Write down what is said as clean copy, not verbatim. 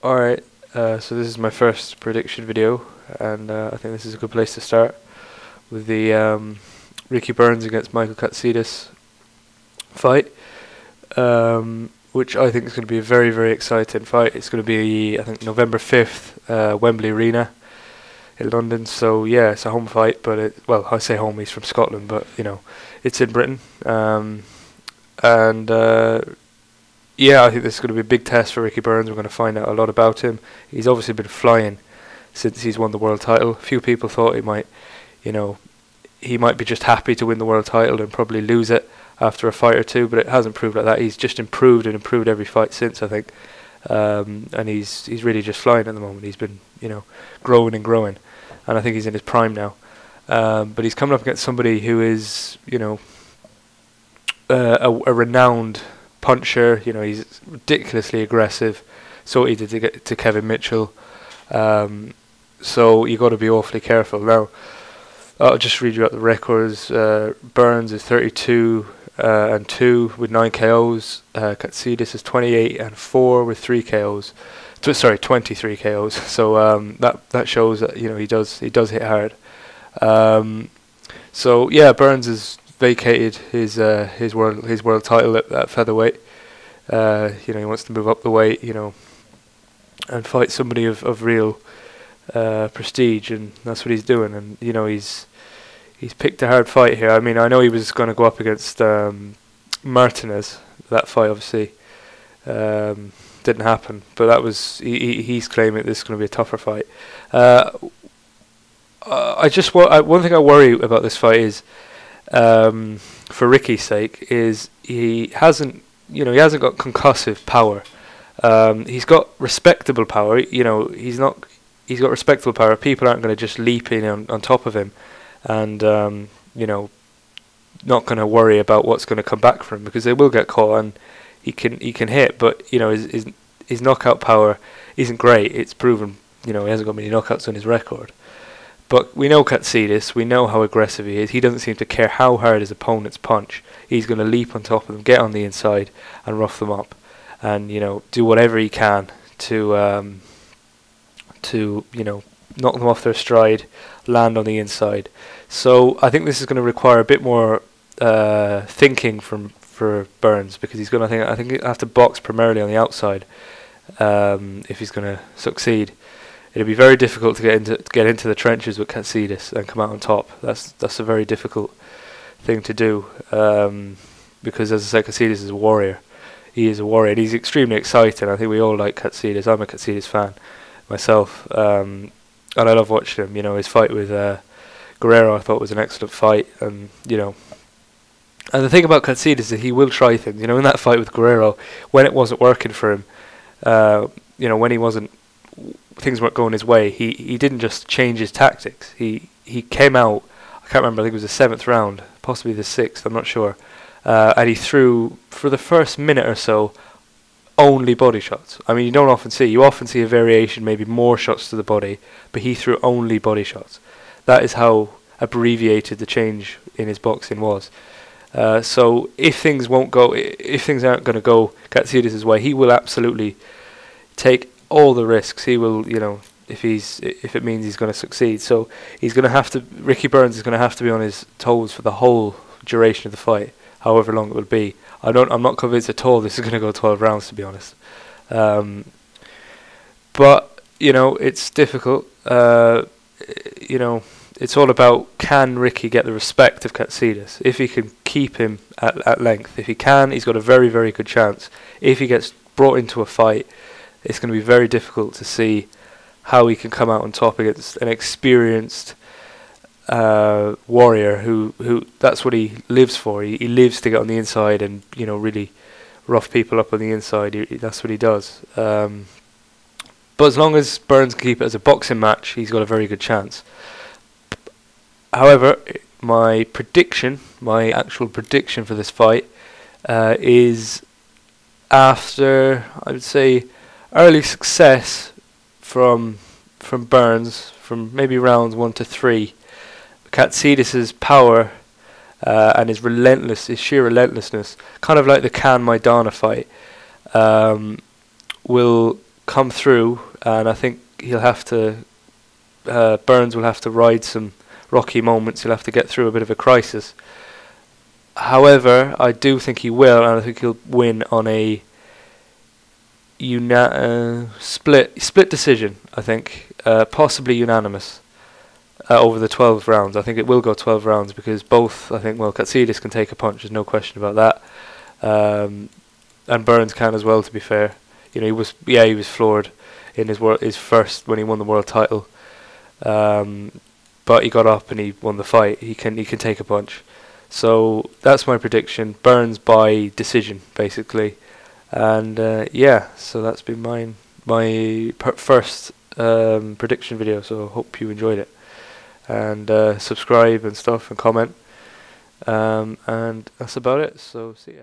Alright, so this is my first prediction video, and I think this is a good place to start with the Ricky Burns against Michael Katsidis fight, which I think is going to be a very, very exciting fight. It's going to be, I think, November 5th, Wembley Arena in London. So yeah, it's a home fight, but well, I say home, he's from Scotland, but you know, it's in Britain, yeah, I think this is going to be a big test for Ricky Burns. We're going to find out a lot about him. He's obviously been flying since he's won the world title. A few people thought he might be just happy to win the world title and probably lose it after a fight or two, but it hasn't proved like that. He's just improved and improved every fight since, I think. And he's really just flying at the moment. He's been, growing and growing, and I think he's in his prime now. But he's coming up against somebody who is, a renowned puncher. He's ridiculously aggressive. So he did to Kevin Mitchell. So you got to be awfully careful. Now, I'll just read you out the records. Burns is 32-2 with 9 KOs. Katsidis is 28-4 with 3 KOs. 23 KOs. So that shows that he does hit hard. So yeah, Burns has vacated his world title at featherweight. He wants to move up the weight, and fight somebody of real prestige, and that's what he's doing. And he's picked a hard fight here. I mean, I know he was going to go up against Martinez. That fight obviously didn't happen, but that was he's claiming this is going to be a tougher fight. One thing I worry about this fight is, for Ricky's sake, is he hasn't got concussive power. He's got respectable power. He's got respectable power. People aren't going to just leap in on top of him, and not going to worry about what's going to come back from him, because they will get caught, and he can hit. But his knockout power isn't great. It's proven. He hasn't got many knockouts on his record. But we know Katsidis, we know how aggressive he is. He doesn't seem to care how hard his opponents punch. He's going to leap on top of them, get on the inside, and rough them up, and do whatever he can to knock them off their stride, land on the inside. So I think this is going to require a bit more thinking for Burns, because he's going to, I think he'll have to box primarily on the outside if he's going to succeed. It'll be very difficult to get into the trenches with Katsidis and come out on top. That's a very difficult thing to do, because, as I said, Katsidis is a warrior. He is a warrior, and he's extremely exciting. I think we all like Katsidis. I'm a Katsidis fan myself, and I love watching him. His fight with Guerrero I thought was an excellent fight, and and the thing about Katsidis is that he will try things. In that fight with Guerrero, when it wasn't working for him, when things weren't going his way, he didn't just change his tactics. He came out, I can't remember, I think it was the 7th round, possibly the 6th, I'm not sure, and he threw, for the first minute or so, only body shots. I mean, you often see a variation, maybe more shots to the body, but he threw only body shots. That is how abbreviated the change in his boxing was. So if things aren't going to go Katsidis' way, he will absolutely take all the risks. He will, if it means he's going to succeed. So Ricky Burns is going to have to be on his toes for the whole duration of the fight, however long it will be. I'm not convinced at all this is going to go 12 rounds, to be honest. But it's difficult. It's all about, can Ricky get the respect of Katsidis? If he can keep him at length, if he can, he's got a very, very good chance. If he gets brought into a fight, it's going to be very difficult to see how he can come out on top against an experienced warrior who that's what he lives for. He lives to get on the inside and really rough people up on the inside. That's what he does. But as long as Burns can keep it as a boxing match, he's got a very good chance. However, my actual prediction for this fight is, after, I would say, early success from Burns, from maybe rounds 1 to 3, Katsidis' power and his sheer relentlessness, kind of like the Khan Maidana fight, will come through, and I think he'll have to. Burns will have to ride some rocky moments. He'll have to get through a bit of a crisis. However, I do think he will, and I think he'll win on a split decision. I think possibly unanimous over the 12 rounds. I think it will go 12 rounds because both. I think Katsidis can take a punch. There's no question about that, and Burns can as well. To be fair, he was floored in his first when he won the world title. But he got up and he won the fight. He can take a punch. So that's my prediction. Burns by decision, basically. And so that's been my first prediction video. So hope you enjoyed it. And subscribe and stuff and comment. And that's about it. So see ya.